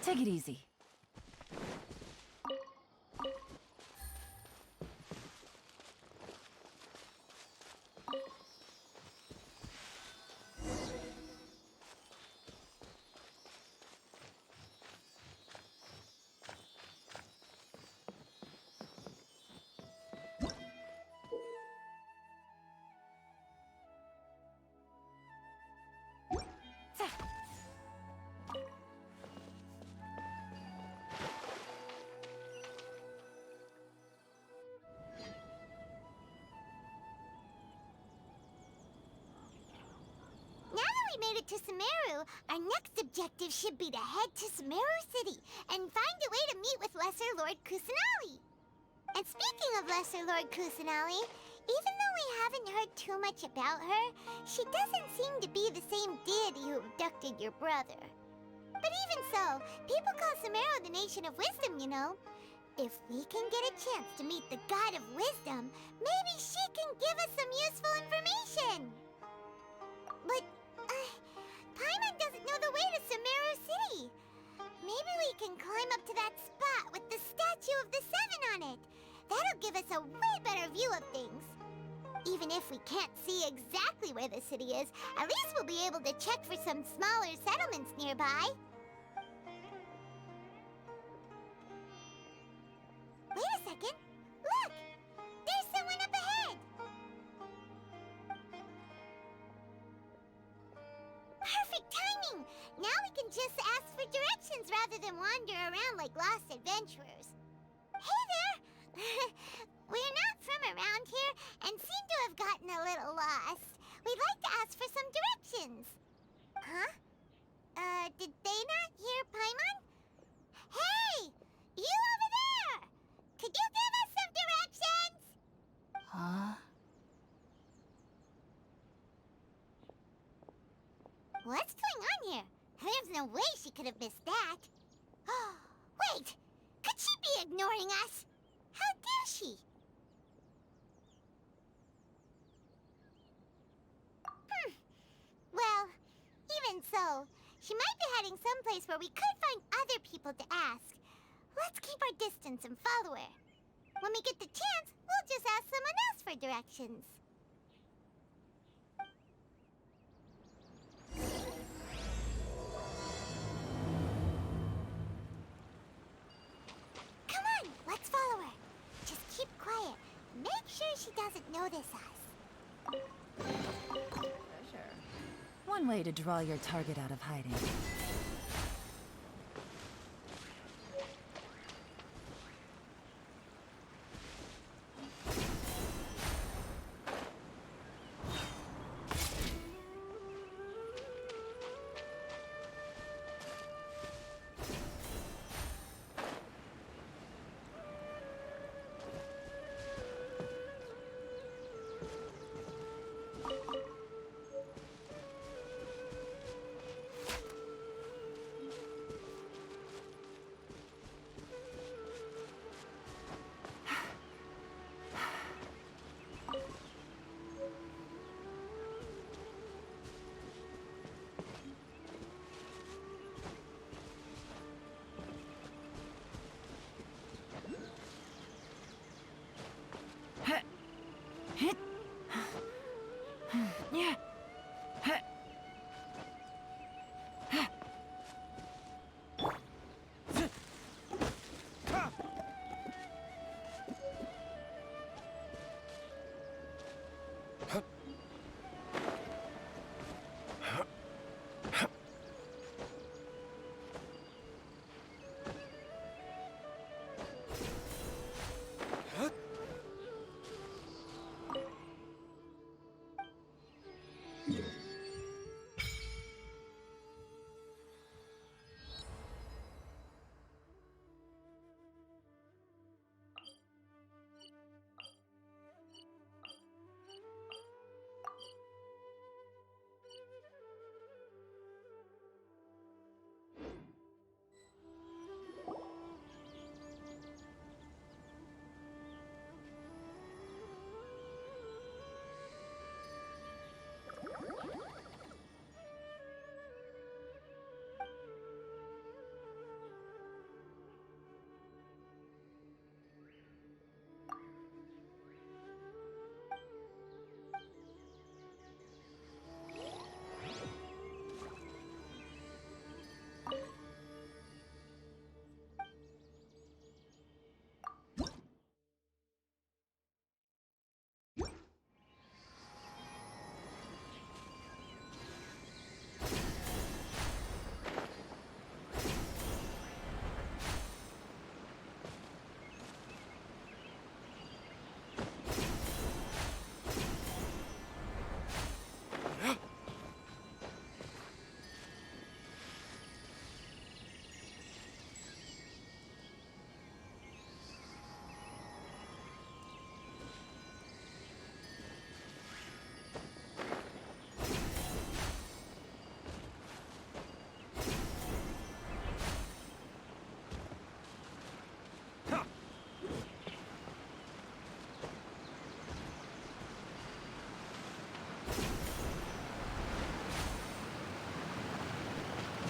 Take it easy. Now that we made it to Sumeru, our next objective should be to head to Sumeru City and find a way to meet with Lesser Lord Kusanali. And speaking of Lesser Lord Kusanali, even though we haven't heard too much about her, she doesn't seem to be the same deity who abducted your brother. But even so, people call Sumeru the Nation of Wisdom, you know. If we can get a chance to meet the God of Wisdom, maybe she can give us some useful information. But, Paimon doesn't know the way to Sumeru City. Maybe we can climb up to that spot with the statue of the Seven on it. That'll give us a way better view of things. Even if we can't see exactly where the city is, at least we'll be able to check for some smaller settlements nearby. Wait a second. Look! There's someone up ahead! Perfect timing! Now we can just ask for directions rather than wander around like lost adventurers. Hey there! We're not from around here and seem to have gotten a little lost. We'd like to ask for some directions. Huh? Did they not hear Paimon? Hey! You over there! Could you give us some directions? Huh? What's going on here? There's no way she could have missed that. Wait! Could she be ignoring us? How dare she? Well, even so, she might be heading someplace where we could find other people to ask. Let's keep our distance and follow her. When we get the chance, we'll just ask someone else for directions. Come on, let's follow her. Just keep quiet. Make sure she doesn't notice us. One way to draw your target out of hiding.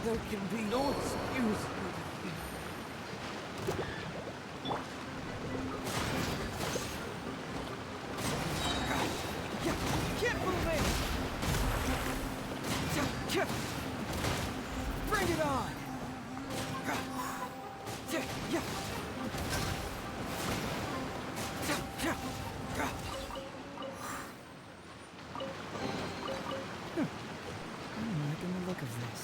There can be no excuse for Can't move me! Bring it on! I'm liking the look of this.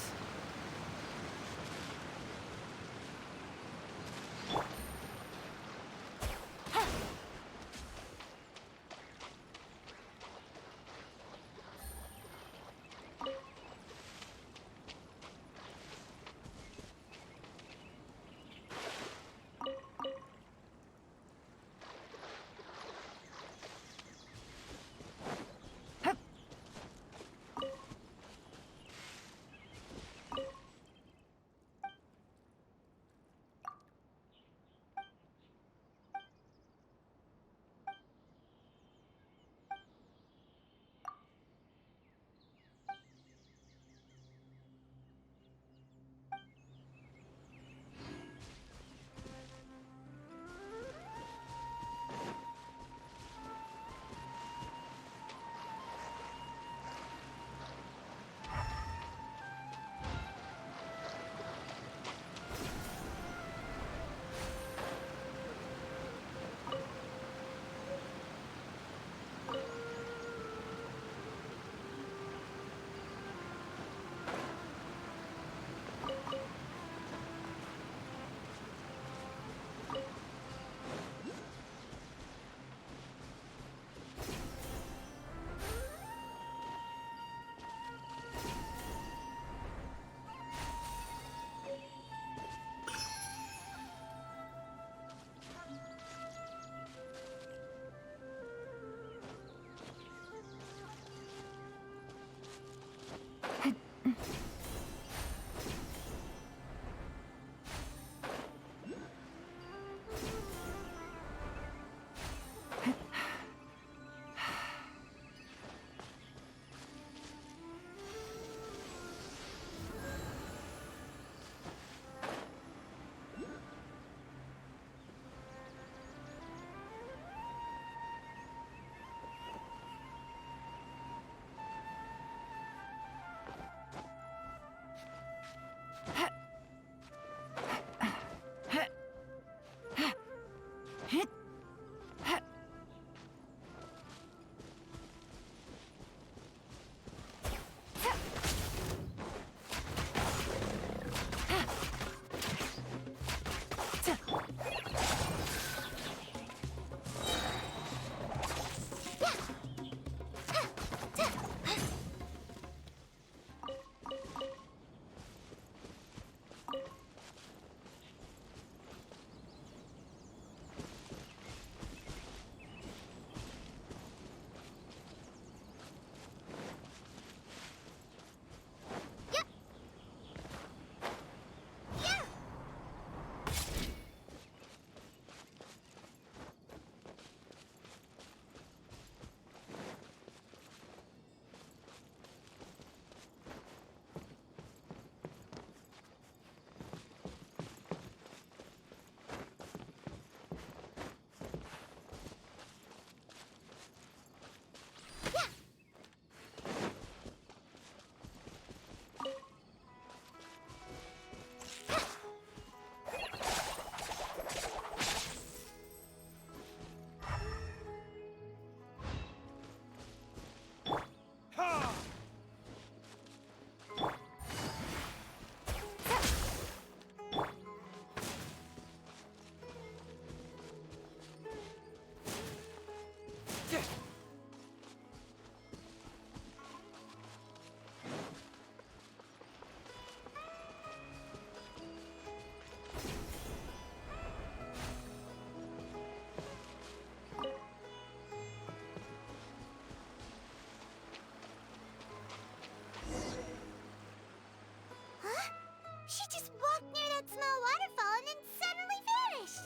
She just walked near that small waterfall and then suddenly vanished.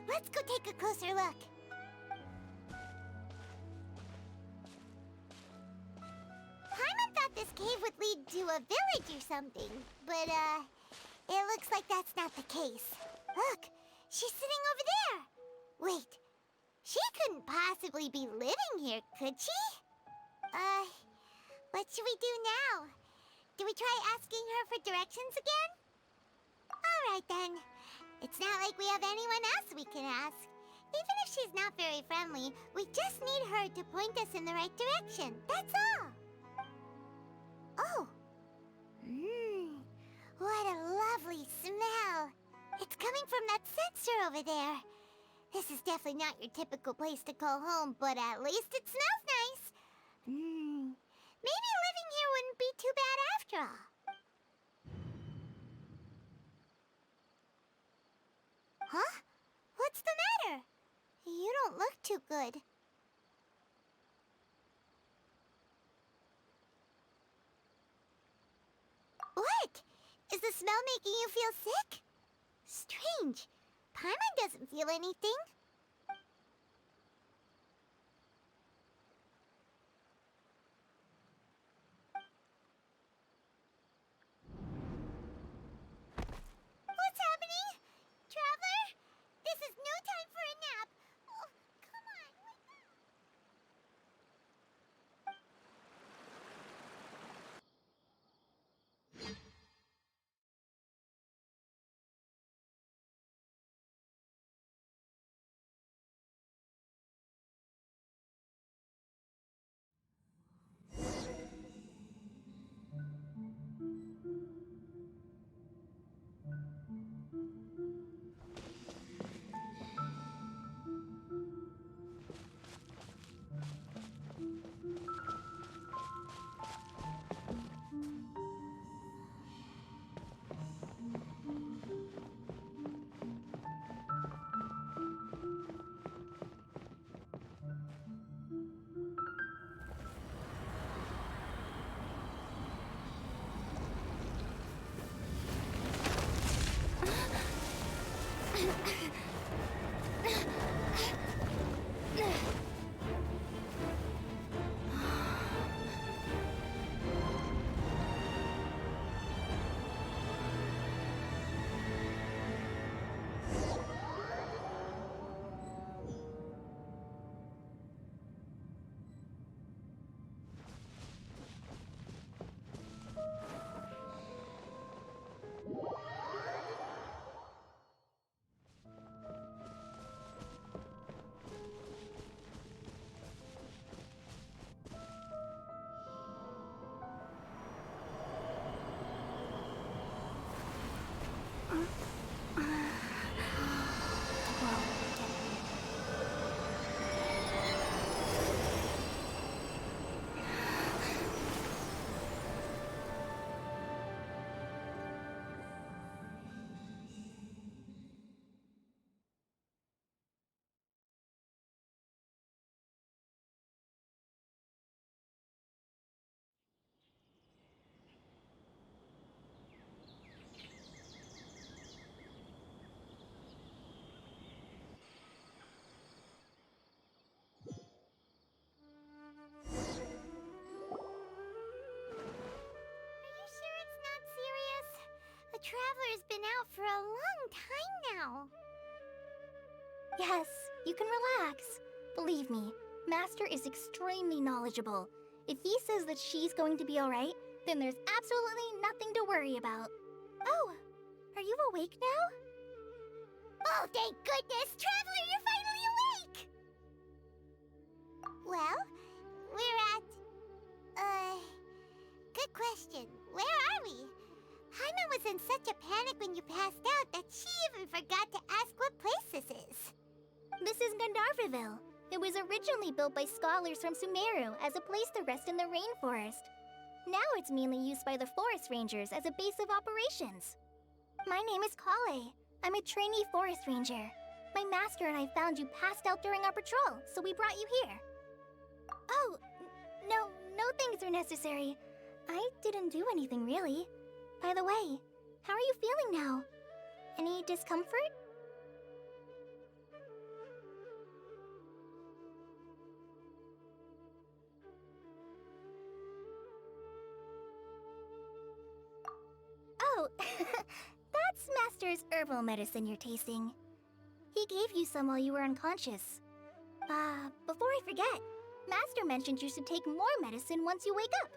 Let's go take a closer look. Paimon thought this cave would lead to a village or something. But, it looks like that's not the case. Look, she's sitting over there. Wait, she couldn't possibly be living here, could she? What should we do now? Do we try asking her for directions again? Alright then. It's not like we have anyone else we can ask. Even if she's not very friendly, we just need her to point us in the right direction. That's all. Oh. What a lovely smell. It's coming from that sensor over there. This is definitely not your typical place to call home, but at least it smells nice. Maybe living here wouldn't be too bad after all. Huh? What's the matter? You don't look too good. What? Is the smell making you feel sick? Strange. Paimon doesn't feel anything. What's happening? Traveler? This is no time for a nap. Oh, come on, wake up. Traveler's been out for a long time now. Yes, you can relax. Believe me, Master is extremely knowledgeable. If he says that she's going to be alright, then there's absolutely nothing to worry about. Oh, are you awake now? Oh, thank goodness! Traveler, you're finally awake! Well, we're at... Good question. Where are we? Paimon was in such a panic when you passed out that she even forgot to ask what place this is. This is Gandharvaville. It was originally built by scholars from Sumeru as a place to rest in the rainforest. Now it's mainly used by the forest rangers as a base of operations. My name is Kale. I'm a trainee forest ranger. My master and I found you passed out during our patrol, so we brought you here. Oh, no things are necessary. I didn't do anything really. By the way, how are you feeling now? Any discomfort? Father's herbal medicine you're tasting. He gave you some while you were unconscious. Before I forget, Master mentioned you should take more medicine once you wake up.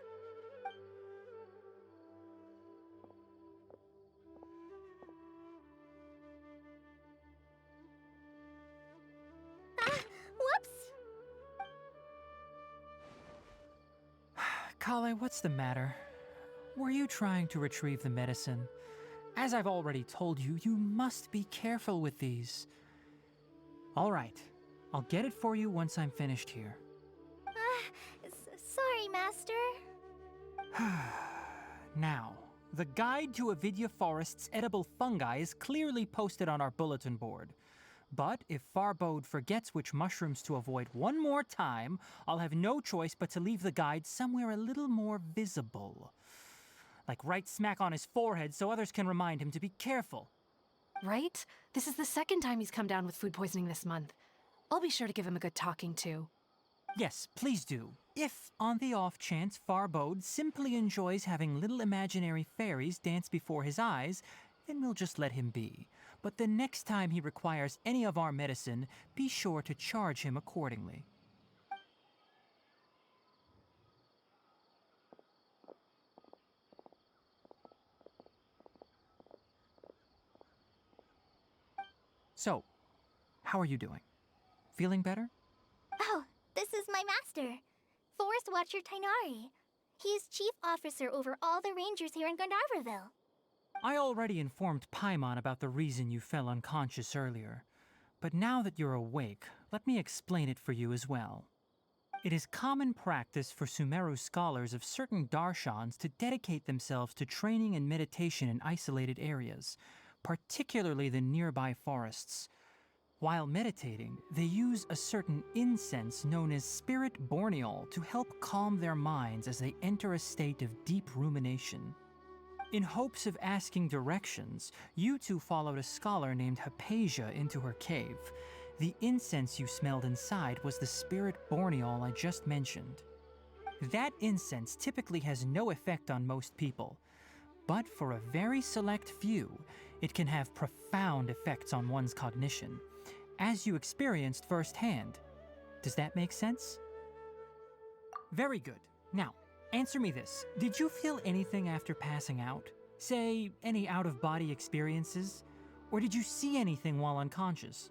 Whoops! Kale, what's the matter? Were you trying to retrieve the medicine? As I've already told you, you must be careful with these. All right, I'll get it for you once I'm finished here. Sorry, Master. Now, the guide to Avidya Forest's edible fungi is clearly posted on our bulletin board. But if Farbode forgets which mushrooms to avoid one more time, I'll have no choice but to leave the guide somewhere a little more visible. Like right smack on his forehead so others can remind him to be careful. Right? This is the second time he's come down with food poisoning this month. I'll be sure to give him a good talking to. Yes, please do. If, on the off chance, Farbode simply enjoys having little imaginary fairies dance before his eyes, then we'll just let him be. But the next time he requires any of our medicine, be sure to charge him accordingly. So, how are you doing? Feeling better? Oh, this is my master, Forest Watcher Tainari. He is chief officer over all the rangers here in Gandharvaville. I already informed Paimon about the reason you fell unconscious earlier. But now that you're awake, let me explain it for you as well. It is common practice for Sumeru scholars of certain darshans to dedicate themselves to training and meditation in isolated areas, particularly the nearby forests. While meditating, they use a certain incense known as spirit borneol to help calm their minds as they enter a state of deep rumination. In hopes of asking directions, you two followed a scholar named Hypatia into her cave. The incense you smelled inside was the spirit borneol I just mentioned. That incense typically has no effect on most people, but for a very select few, it can have profound effects on one's cognition, as you experienced firsthand. Does that make sense? Very good. Now, answer me this. Did you feel anything after passing out? Say, any out-of-body experiences? Or did you see anything while unconscious?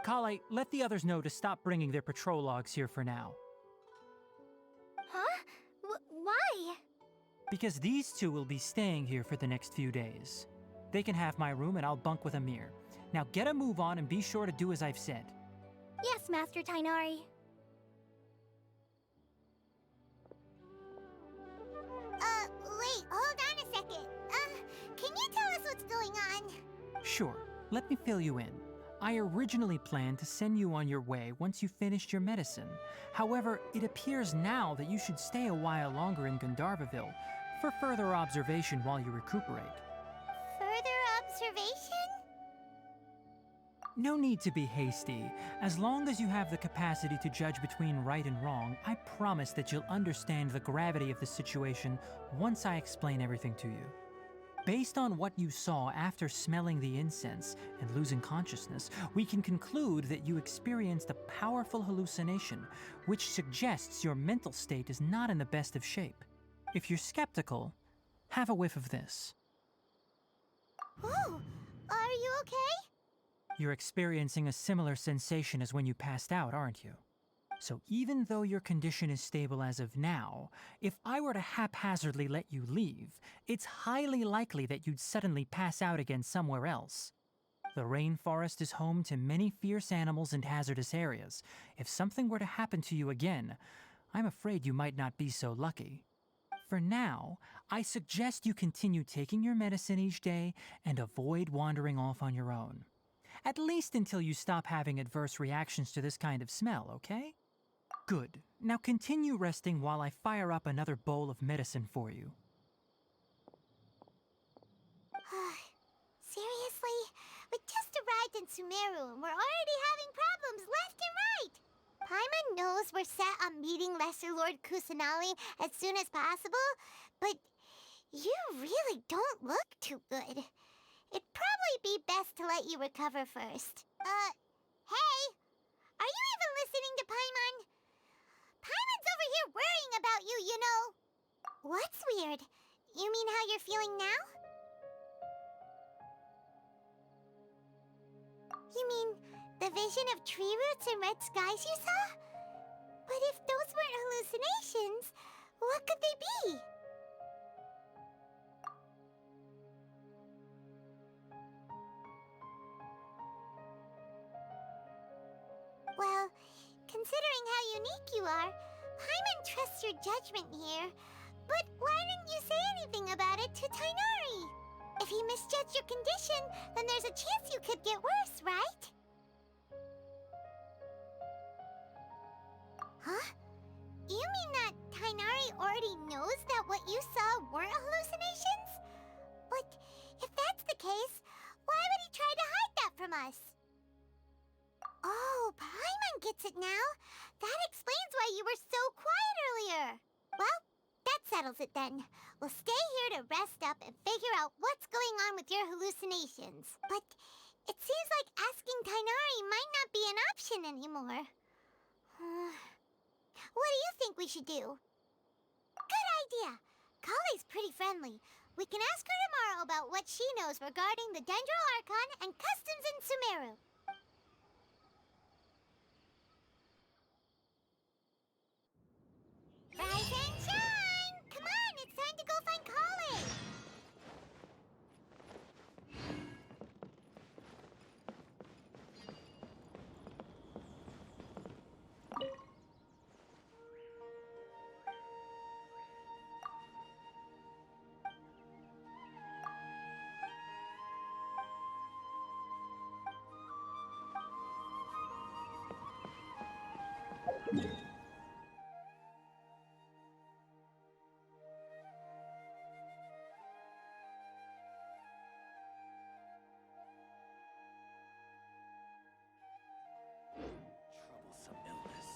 Kale, let the others know to stop bringing their patrol logs here for now. Huh? Why? Because these two will be staying here for the next few days. They can have my room and I'll bunk with Amir. Now get a move on and be sure to do as I've said. Yes, Master Tainari. Wait, hold on a second. Can you tell us what's going on? Sure, let me fill you in. I originally planned to send you on your way once you finished your medicine. However, it appears now that you should stay a while longer in Gandharvaville for further observation while you recuperate. Further observation? No need to be hasty. As long as you have the capacity to judge between right and wrong, I promise that you'll understand the gravity of the situation once I explain everything to you. Based on what you saw after smelling the incense and losing consciousness, we can conclude that you experienced a powerful hallucination, which suggests your mental state is not in the best of shape. If you're skeptical, have a whiff of this. Oh, are you okay? You're experiencing a similar sensation as when you passed out, aren't you? So even though your condition is stable as of now, if I were to haphazardly let you leave, it's highly likely that you'd suddenly pass out again somewhere else. The rainforest is home to many fierce animals and hazardous areas. If something were to happen to you again, I'm afraid you might not be so lucky. For now, I suggest you continue taking your medicine each day and avoid wandering off on your own. At least until you stop having adverse reactions to this kind of smell, okay? Good. Now continue resting while I fire up another bowl of medicine for you. Seriously? We just arrived in Sumeru and we're already having problems left and right. Paimon knows we're set on meeting Lesser Lord Kusanali as soon as possible, but you really don't look too good. It'd probably be best to let you recover first. Hey! Are you even listening to Paimon? Paimon's over here worrying about you, you know. What's weird? You mean how you're feeling now? You mean the vision of tree roots and red skies you saw? But if those weren't hallucinations, what could they be? Well, considering how unique you are, Paimon trusts your judgment here. But why didn't you say anything about it to Tainari? If he misjudged your condition, then there's a chance you could get worse, right? Huh? You mean that Tainari already knows that what you saw weren't hallucinations? But if that's the case, why would he try to hide that from us? Oh, Paimon gets it now. That explains why you were so quiet earlier. Well, that settles it then. We'll stay here to rest up and figure out what's going on with your hallucinations. But it seems like asking Tainari might not be an option anymore. What do you think we should do? Good idea. Kale's pretty friendly. We can ask her tomorrow about what she knows regarding the Dendro Archon and customs in Sumeru. Rise and shine! Come on, it's time to go find Kale! Troublesome illness.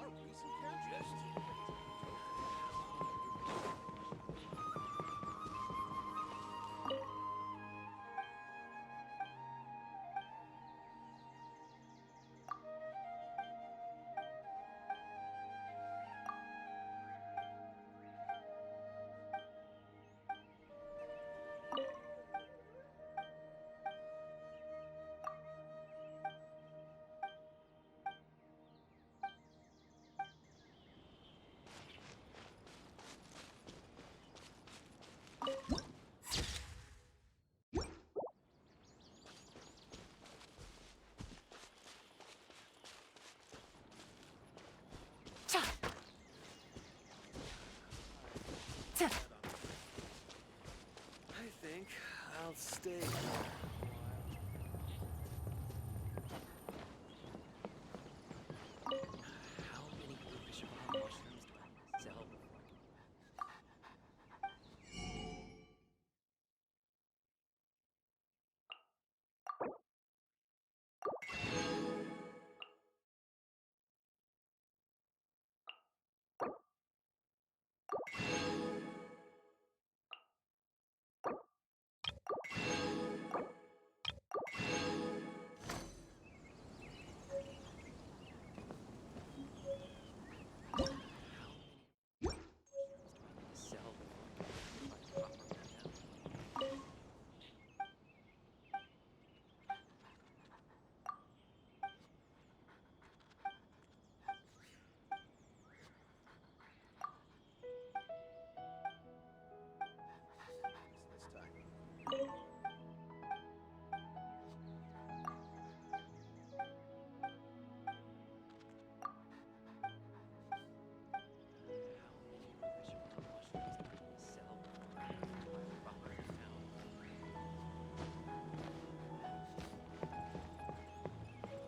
Our recent congestion. I think I'll stay here for a while. How many Bishop mushrooms do I sell before I sell before I proper rent out? This time.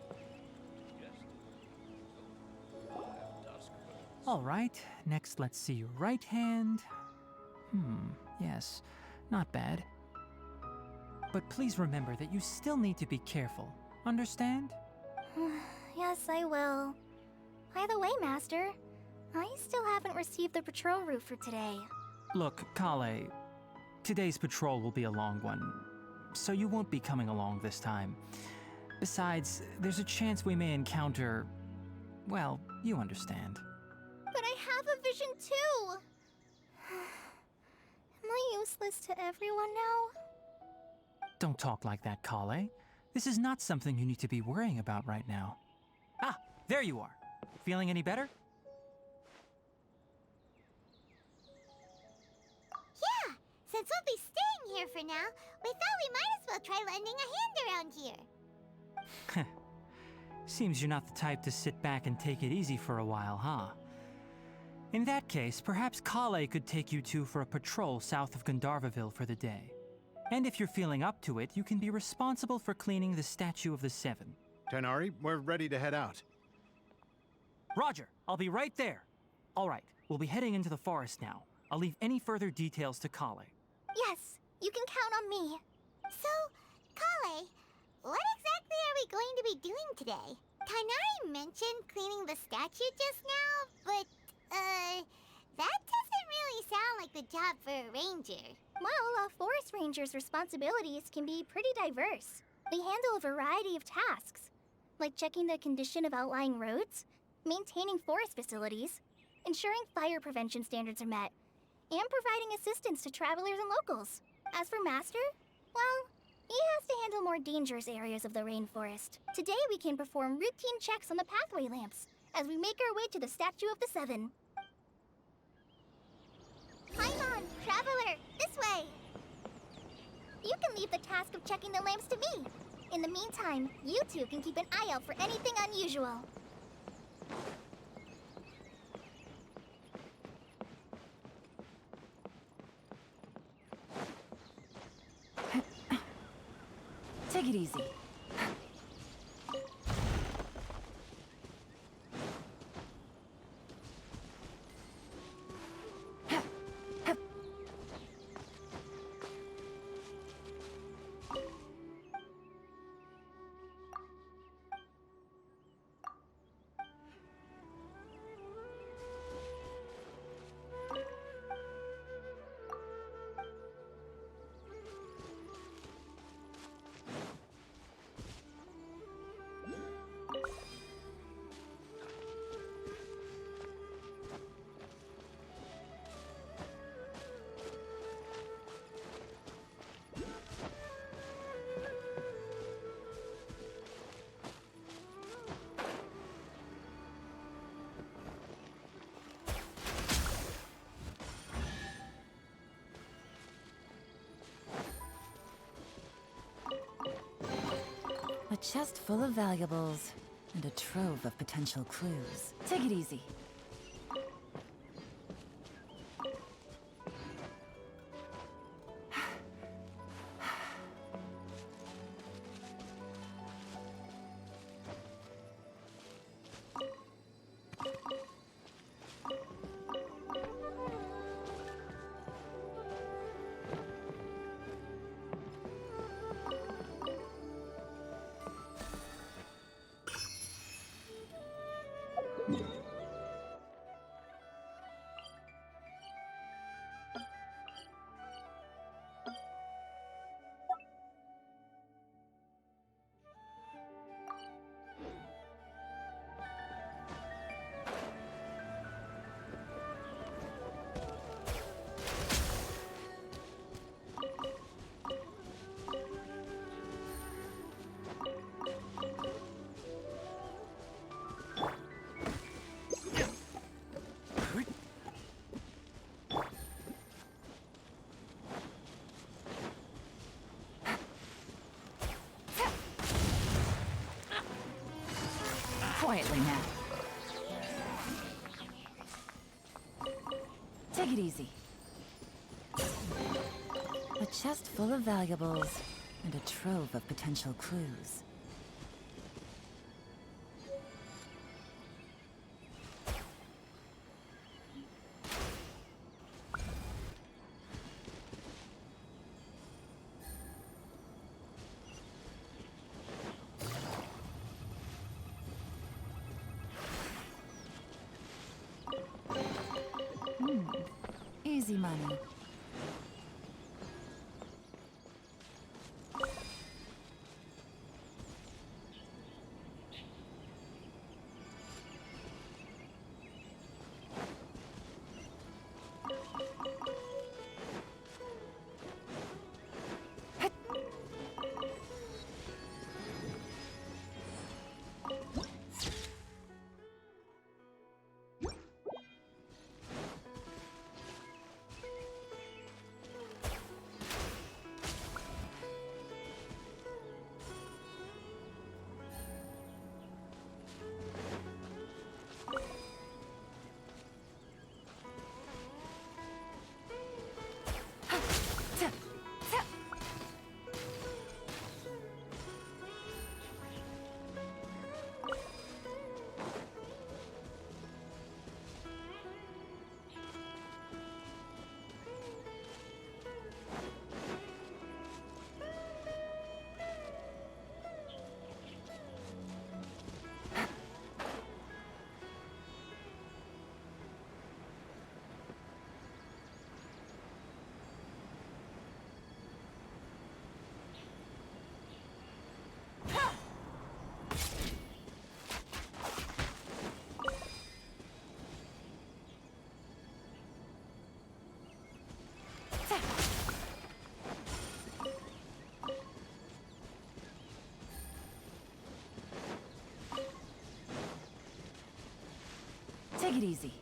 All right, next let's see your right hand. Yes, not bad. But please remember that you still need to be careful. Understand? Yes, I will. By the way, Master, I still haven't received the patrol route for today. Look, Kale, today's patrol will be a long one, so you won't be coming along this time. Besides, there's a chance we may encounter... well, you understand. But I have a vision too! Am I useless to everyone now? Don't talk like that, Kale. This is not something you need to be worrying about right now. Ah, there you are. Feeling any better? Yeah, since we'll be staying here for now, we thought we might as well try lending a hand around here. Seems you're not the type to sit back and take it easy for a while, huh? In that case, perhaps Kale could take you two for a patrol south of Gandharvaville for the day. And if you're feeling up to it, you can be responsible for cleaning the Statue of the Seven. Tighnari, we're ready to head out. Roger, I'll be right there. All right, we'll be heading into the forest now. I'll leave any further details to Kale. Yes, you can count on me. So, Kale, what exactly are we going to be doing today? Tighnari mentioned cleaning the statue just now, but, that doesn't really sound like the job for a ranger. Well, a forest ranger's responsibilities can be pretty diverse. They handle a variety of tasks, like checking the condition of outlying roads, maintaining forest facilities, ensuring fire prevention standards are met, and providing assistance to travelers and locals. As for Master, well, he has to handle more dangerous areas of the rainforest. Today we can perform routine checks on the pathway lamps as we make our way to the Statue of the Seven. Paimon, traveler, this way! You can leave the task of checking the lamps to me. In the meantime, you two can keep an eye out for anything unusual. Take it easy. A chest full of valuables and a trove of potential clues. Take it easy. Quietly now. Take it easy. A chest full of valuables and a trove of potential clues. Easy money. Take it easy.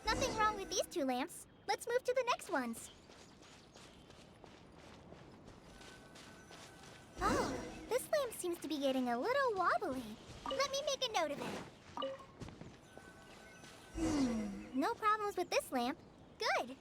Nothing wrong with these two lamps. Let's move to the next ones. Oh, this lamp seems to be getting a little wobbly. Let me make a note of it. No problems with this lamp. Good.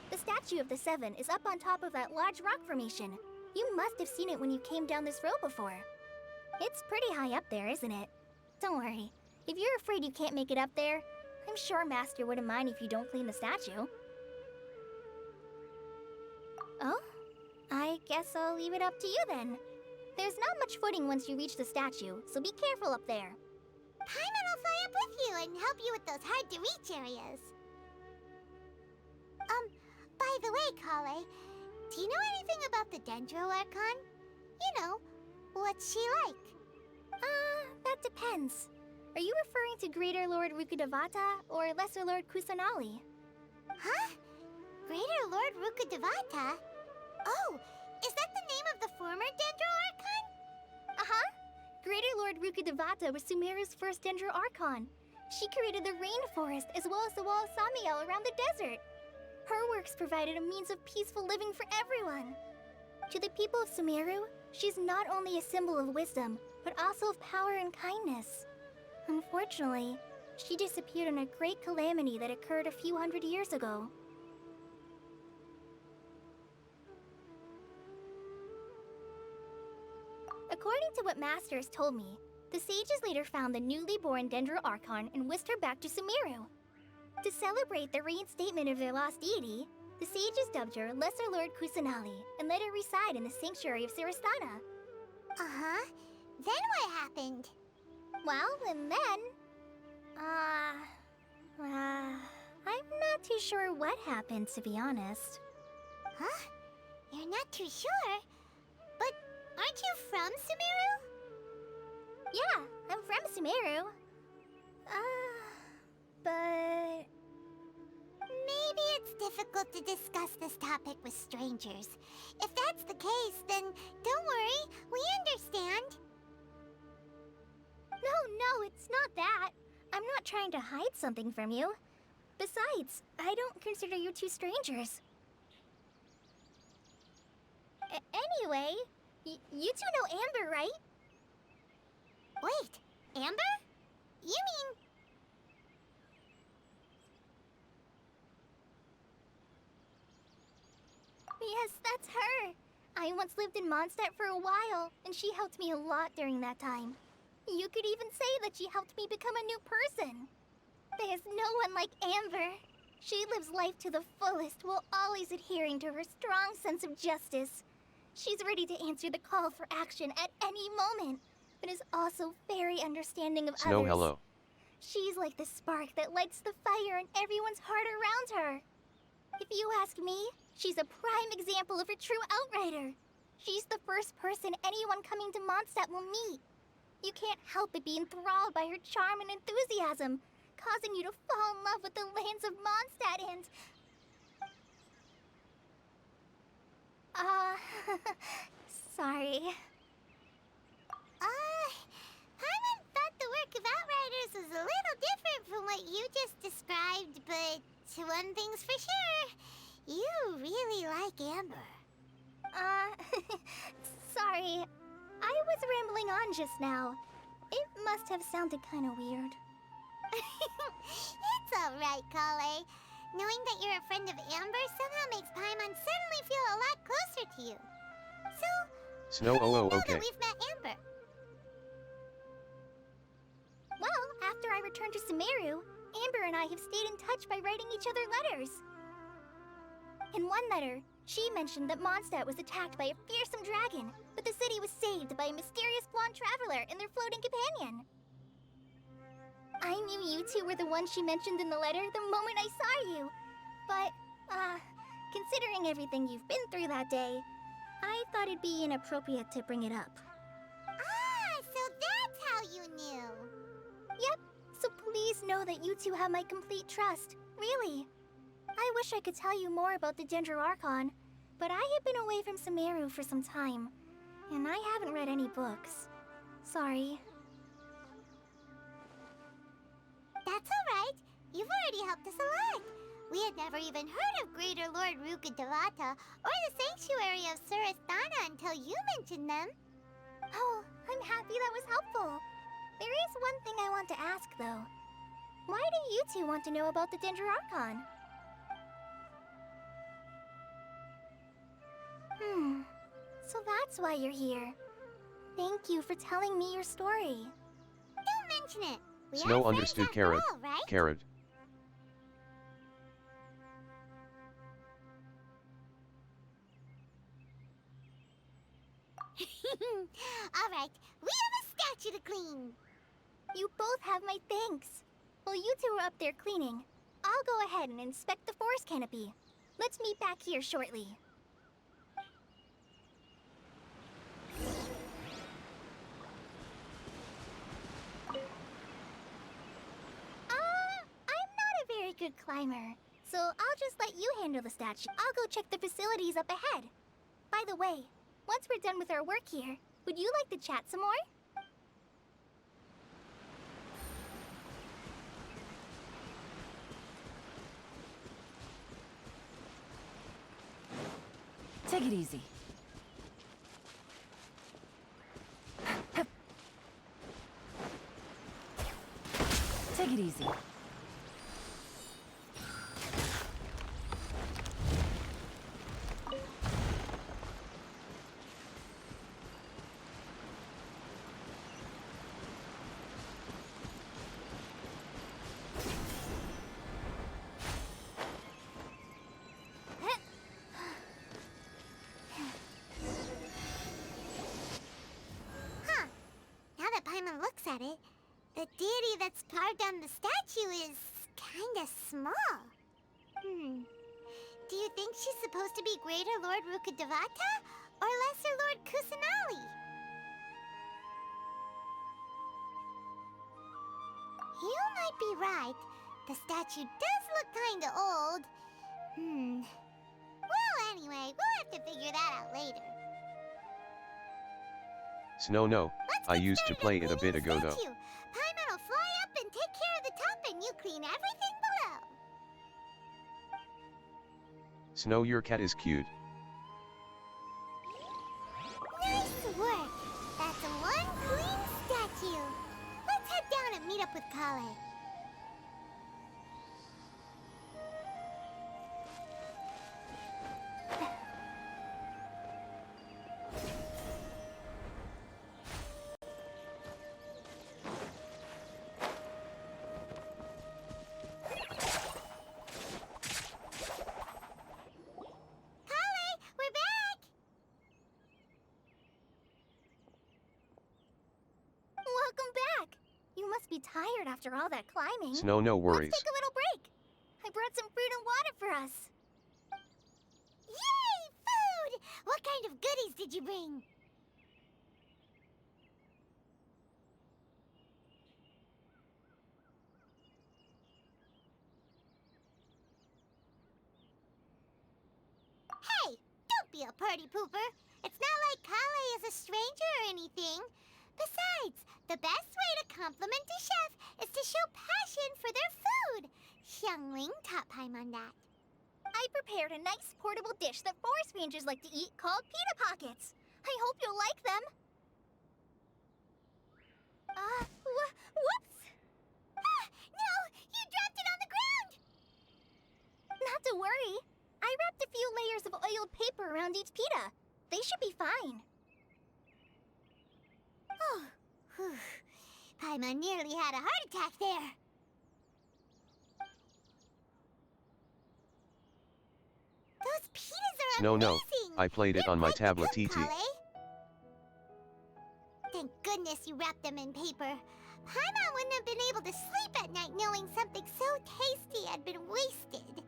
The statue of the Seven is up on top of that large rock formation. You must have seen it when you came down this road before. It's pretty high up there, isn't it? Don't worry. If you're afraid you can't make it up there, I'm sure Master wouldn't mind if you don't clean the statue. Oh? I guess I'll leave it up to you then. There's not much footing once you reach the statue, so be careful up there. Paimon will fly up with you and help you with those hard-to-reach areas. By the way, Kale, do you know anything about the Dendro Archon? You know, what's she like? That depends. Are you referring to Greater Lord Rukkhadevata or Lesser Lord Kusanali? Huh? Greater Lord Rukkhadevata? Oh, is that the name of the former Dendro Archon? Uh-huh. Greater Lord Rukkhadevata was Sumeru's first Dendro Archon. She created the rainforest as well as the wall of Samiel around the desert. Her works provided a means of peaceful living for everyone. To the people of Sumeru, she's not only a symbol of wisdom, but also of power and kindness. Unfortunately, she disappeared in a great calamity that occurred a few hundred years ago. According to what Master has told me, the sages later found the newly born Dendro Archon and whisked her back to Sumeru. To celebrate the reinstatement of their lost deity, the sages dubbed her Lesser Lord Kusanali and let her reside in the sanctuary of Sarastana. Uh-huh. Then what happened? Well, and then... I'm not too sure what happened, to be honest. Huh? You're not too sure? But aren't you from Sumeru? Yeah, I'm from Sumeru. But... Maybe it's difficult to discuss this topic with strangers. If that's the case, then don't worry, we understand. No, it's not that. I'm not trying to hide something from you. Besides, I don't consider you two strangers. Anyway, you two know Amber, right? Wait, Amber? You mean... Yes, that's her. I once lived in Mondstadt for a while, and she helped me a lot during that time. You could even say that she helped me become a new person. There's no one like Amber. She lives life to the fullest while always adhering to her strong sense of justice. She's ready to answer the call for action at any moment, but is also very understanding of Snow, others. hello. She's like the spark that lights the fire in everyone's heart around her. If you ask me, she's a prime example of a true outrider. She's the first person anyone coming to Mondstadt will meet. You can't help but be enthralled by her charm and enthusiasm, causing you to fall in love with the lands of Mondstadt and... sorry. Paimon thought the work of Outriders was a little different from what you just described, but one thing's for sure, you really like Amber. Sorry. I was rambling on just now. It must have sounded kind of weird. It's alright, Kale. Knowing that you're a friend of Amber somehow makes Paimon suddenly feel a lot closer to you. So, Snow, how do you know okay. that we've met Amber? Well, after I returned to Sumeru, Amber and I have stayed in touch by writing each other letters. In one letter, she mentioned that Mondstadt was attacked by a fearsome dragon, but the city was saved by a mysterious blonde traveler and their floating companion. I knew you two were the ones she mentioned in the letter the moment I saw you. But, considering everything you've been through that day, I thought it'd be inappropriate to bring it up. Ah, so that's how you knew. Yep, so please know that you two have my complete trust, really. I wish I could tell you more about the Dendro Archon, but I have been away from Sumeru for some time, and I haven't read any books. Sorry. That's alright. You've already helped us a lot. We had never even heard of Greater Lord Rukkhadevata or the Sanctuary of Sarastana until you mentioned them. Oh, I'm happy that was helpful. There is one thing I want to ask, though. Why do you two want to know about the Dendro Archon? So that's why you're here. Thank you for telling me your story. Don't mention it. We Snow are friends understood after carrot. all, right? Carrot. All right, we have a statue to clean. You both have my thanks. While you two are up there cleaning, I'll go ahead and inspect the forest canopy. Let's meet back here shortly. I'm not a very good climber, so I'll just let you handle the statue. I'll go check the facilities up ahead. By the way, once we're done with our work here, would you like to chat some more? Take it easy. Take it easy. Huh. Now that Paimon looks at it, the deity that's carved on the statue is kinda small. Do you think she's supposed to be Greater Lord Rukkhadevata or Lesser Lord Kusanali? You might be right. The statue does look kinda old. Well, anyway, we'll have to figure that out later. Snow no. Let's I get used to started play on it a cleaning bit the ago though. statue. Paimon will fly up and take care of the top, and you clean everything below. Snow, your cat is cute. Nice work. That's one clean statue. Let's head down and meet up with Kale. Kale, we're back. Welcome back! You must be tired after all that climbing. Snow, no worries. Let's take a little break. I brought some fruit and water for us. Yay, food! What kind of goodies did you bring? Hey, don't be a party pooper. It's not like Kale is a stranger or anything. Besides, the best way to compliment a chef is to show passion for their food. Xiangling taught Paimon that. I prepared a nice portable dish that forest rangers like to eat called pita pockets. I hope you'll like them. Whoops! Ah, no! You dropped it on the ground! Not to worry. I wrapped a few layers of oiled paper around each pita. They should be fine. Oh, whew. Paimon nearly had a heart attack there. Those pitas are Snow, no. amazing! I played it They're on my quite tablet good, TT. Kale. Thank goodness you wrapped them in paper. Paimon wouldn't have been able to sleep at night knowing something so tasty had been wasted.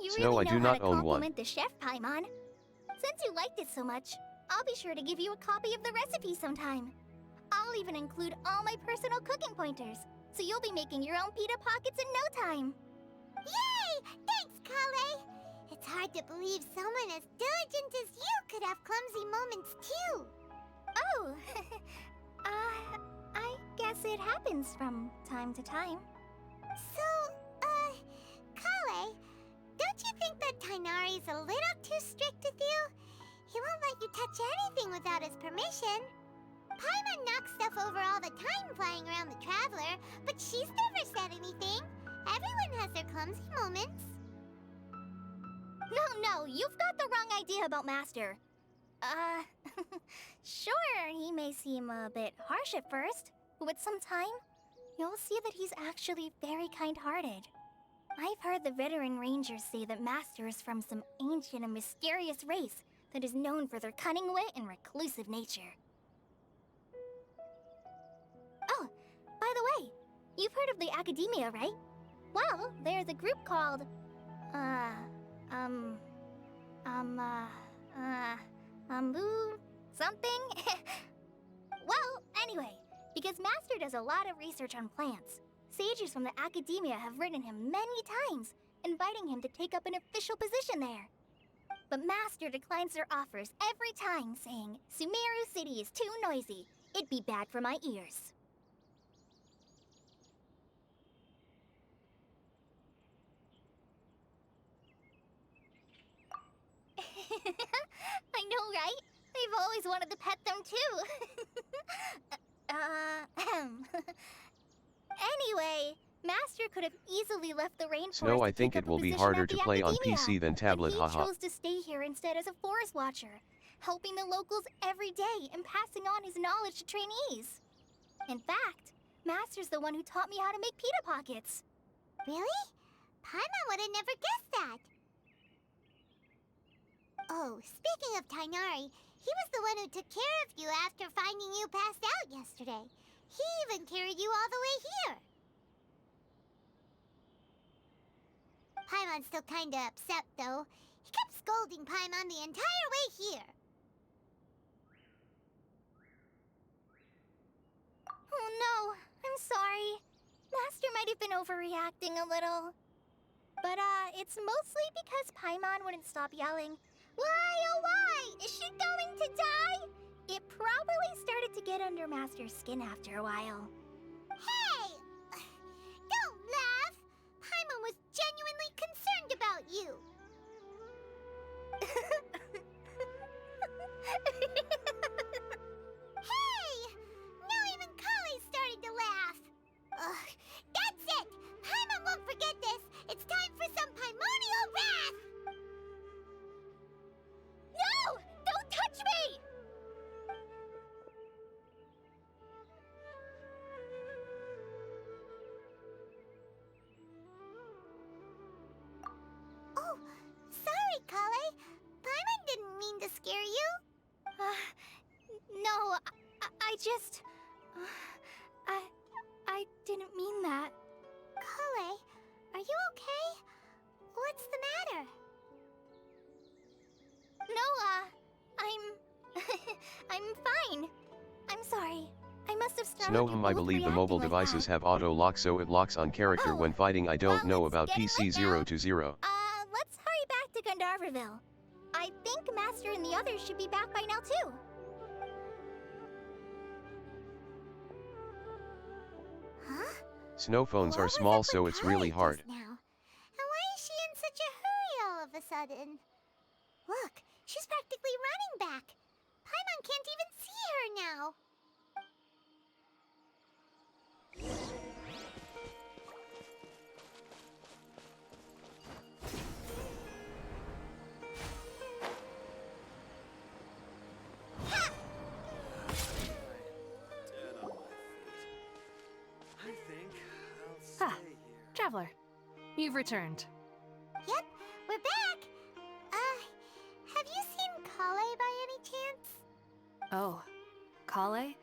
You Snow, really I know do how not to own one. compliment the chef, Paimon. Since you liked it so much, I'll be sure to give you a copy of the recipe sometime. I'll even include all my personal cooking pointers, so you'll be making your own pita pockets in no time. Yay! Thanks, Kale! It's hard to believe someone as diligent as you could have clumsy moments too. Oh, I guess it happens from time to time. So, Kale, don't you think that Tainari's a little too strict with you? He won't let you touch anything without his permission. Paimon knocks stuff over all the time flying around the Traveler, but she's never said anything. Everyone has their clumsy moments. No, you've got the wrong idea about Master. Sure, he may seem a bit harsh at first, but with some time, you'll see that he's actually very kind-hearted. I've heard the veteran rangers say that Master is from some ancient and mysterious race that is known for their cunning wit and reclusive nature. Oh, by the way, you've heard of the Academia, right? Well, there's a group called, something? Well, anyway, because Master does a lot of research on plants, sages from the Academia have written him many times, inviting him to take up an official position there. But Master declines their offers every time, saying, Sumeru City is too noisy. It'd be bad for my ears. I know, right? I've always wanted to pet them too. Anyway, Master could have easily left the rainforest. Snow, I to think take it up a will be position harder at to the play on Academia, PC than tablet, but haha. he chose to stay here instead as a forest watcher, helping the locals every day and passing on his knowledge to trainees. In fact, Master's the one who taught me how to make pita pockets. Really? Paimon would have never guessed that. Oh, speaking of Tainari, he was the one who took care of you after finding you passed out yesterday. He even carried you all the way here. Paimon's still kinda upset, though. He kept scolding Paimon the entire way here. Oh no, I'm sorry. Master might have been overreacting a little. But, it's mostly because Paimon wouldn't stop yelling, "Why, oh why? Is she going to die?" It probably started to get under Master's skin after a while. Hey! Don't laugh! Paimon was genuinely concerned about you. Hey! Now even Kale started to laugh. Ugh, that's it! Paimon won't forget this. It's time for some Paimonial wrath! No! Don't touch me! Oh, sorry, Kale. Paimon didn't mean to scare you. No, I just... I didn't mean that. Kale, are you okay? What's the matter? No, I'm fine. I'm sorry. I must have startled Snow, you I both believe the reacting mobile like devices that. have auto lock, so it locks on character when fighting. I don't know let's about get PC it 0 now. to 0. Let's hurry back to Gandharville. I think Master and the others should be back by now too. Huh? Snow phones What are was small, up so with it's Kale really just hard. now? And why is she in such a hurry all of a sudden? Look, she's practically running back. Paimon can't even see her now. Ha! Dead on my feet. I think I'll stay Ah, here. Traveler, you've returned. Yep, we're back. Have you seen Kale by any chance? Oh, Kale?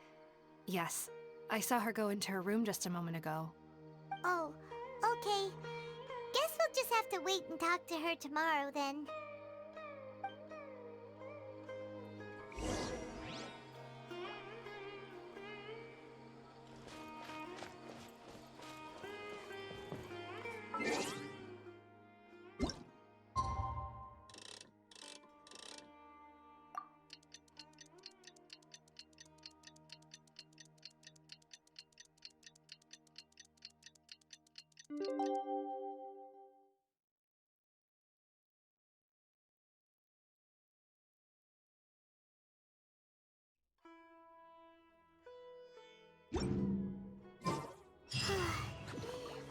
Yes, I saw her go into her room just a moment ago. Oh, okay. Guess we'll just have to wait and talk to her tomorrow then.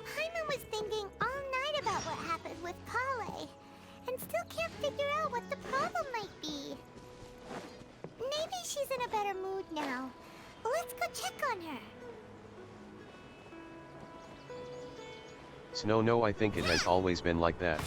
Paimon was thinking all night about what happened with Kale, and still can't figure out what the problem might be. check on her. Snow, no, I think it has always been like that.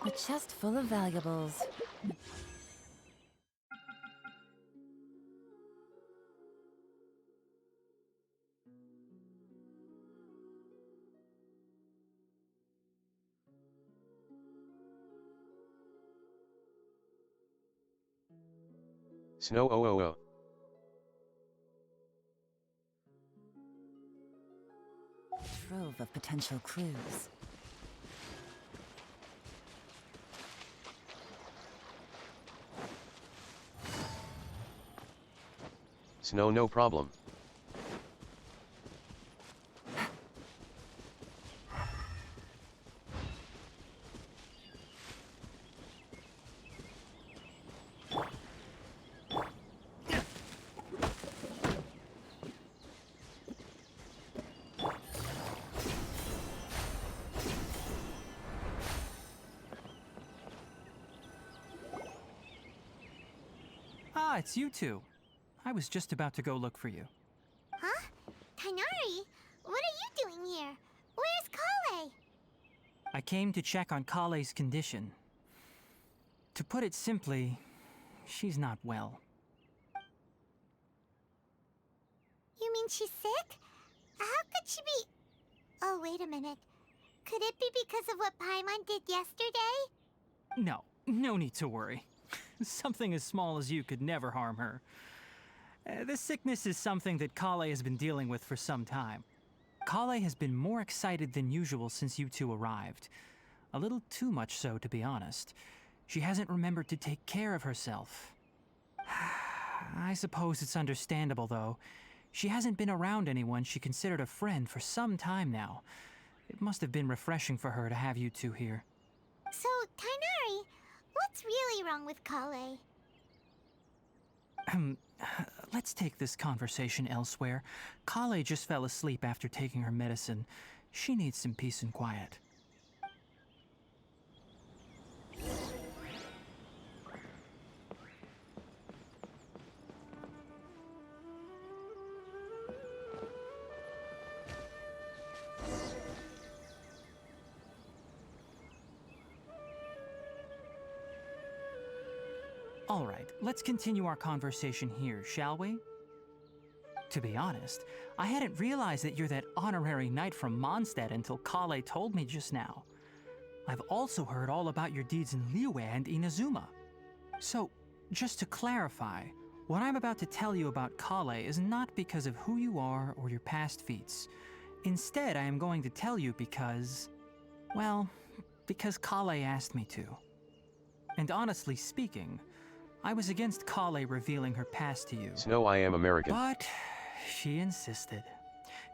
A chest full of valuables. Snow, oh, oh, oh. Trove of potential clues. Snow, no problem. Ah, it's you two. I was just about to go look for you. Huh? Tighnari, what are you doing here? Where's Kale? I came to check on Kale's condition. To put it simply, she's not well. You mean she's sick? How could she be... Oh, wait a minute. Could it be because of what Paimon did yesterday? No need to worry. Something as small as you could never harm her. This sickness is something that Kale has been dealing with for some time. Kale has been more excited than usual since you two arrived. A little too much so, to be honest. She hasn't remembered to take care of herself. I suppose it's understandable, though. She hasn't been around anyone she considered a friend for some time now. It must have been refreshing for her to have you two here. So, Tighnari, what's really wrong with Kale? Let's take this conversation elsewhere. Kale just fell asleep after taking her medicine. She needs some peace and quiet. All right, let's continue our conversation here, shall we? To be honest, I hadn't realized that you're that honorary knight from Mondstadt until Kale told me just now. I've also heard all about your deeds in Liyue and Inazuma. So, just to clarify, what I'm about to tell you about Kale is not because of who you are or your past feats. Instead, I am going to tell you because... well, because Kale asked me to. And honestly speaking, I was against Kale revealing her past to you. Snow, I am American. But she insisted,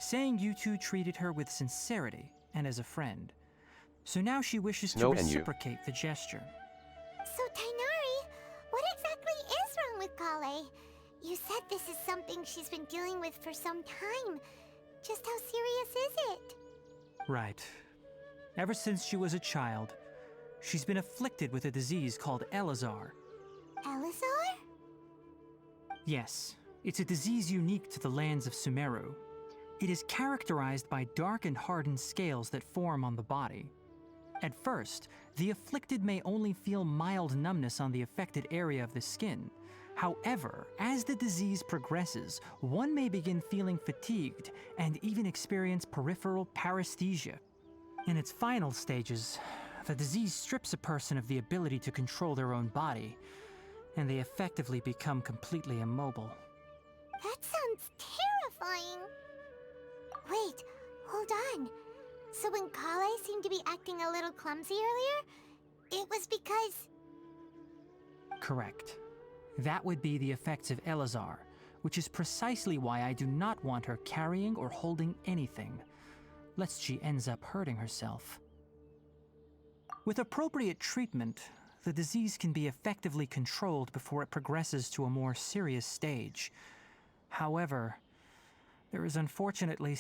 saying you two treated her with sincerity and as a friend. So now she wishes Snow to and you. reciprocate the gesture. So, Tighnari, what exactly is wrong with Kale? You said this is something she's been dealing with for some time. Just how serious is it? Right. Ever since she was a child, she's been afflicted with a disease called Elazar. Elazar? Yes, it's a disease unique to the lands of Sumeru. It is characterized by dark and hardened scales that form on the body. At first, the afflicted may only feel mild numbness on the affected area of the skin. However, as the disease progresses, one may begin feeling fatigued and even experience peripheral paresthesia. In its final stages, the disease strips a person of the ability to control their own body, and they effectively become completely immobile. That sounds terrifying. Wait, hold on. So when Kale seemed to be acting a little clumsy earlier, it was because... Correct. That would be the effects of Elazar, which is precisely why I do not want her carrying or holding anything, lest she ends up hurting herself. With appropriate treatment, the disease can be effectively controlled before it progresses to a more serious stage. However, there is unfortunately